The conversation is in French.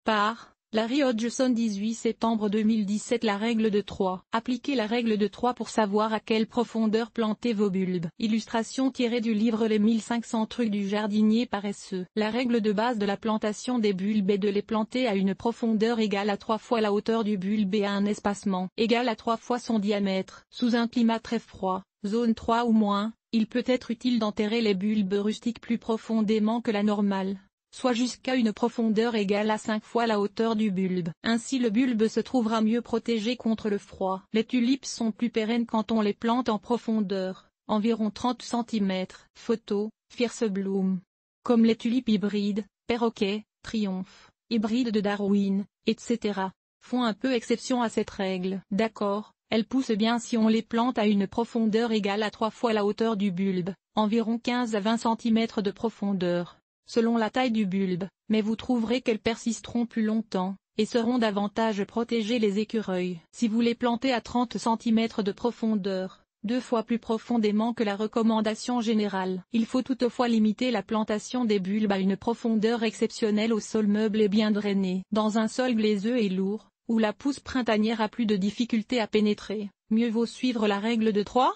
Par Larry Hodgson 18 septembre 2017. La règle de 3. Appliquez la règle de 3 pour savoir à quelle profondeur planter vos bulbes. Illustration tirée du livre Les 1500 trucs du jardinier paresseux. La règle de base de la plantation des bulbes est de les planter à une profondeur égale à 3 fois la hauteur du bulbe et à un espacement égal à 3 fois son diamètre. Sous un climat très froid, zone 3 ou moins, il peut être utile d'enterrer les bulbes rustiques plus profondément que la normale, soit jusqu'à une profondeur égale à 5 fois la hauteur du bulbe. Ainsi le bulbe se trouvera mieux protégé contre le froid. Les tulipes sont plus pérennes quand on les plante en profondeur, environ 30 cm. Photo, Fierce Bloom. Comme les tulipes hybrides, perroquet, triomphe, hybrides de Darwin, etc., font un peu exception à cette règle. D'accord, elles poussent bien si on les plante à une profondeur égale à 3 fois la hauteur du bulbe, environ 15 à 20 cm de profondeur, selon la taille du bulbe, mais vous trouverez qu'elles persisteront plus longtemps, et seront davantage protégées les écureuils. Si vous les plantez à 30 cm de profondeur, 2 fois plus profondément que la recommandation générale. Il faut toutefois limiter la plantation des bulbes à une profondeur exceptionnelle au sol meuble et bien drainé. Dans un sol glaiseux et lourd, où la pousse printanière a plus de difficulté à pénétrer, mieux vaut suivre la règle de 3.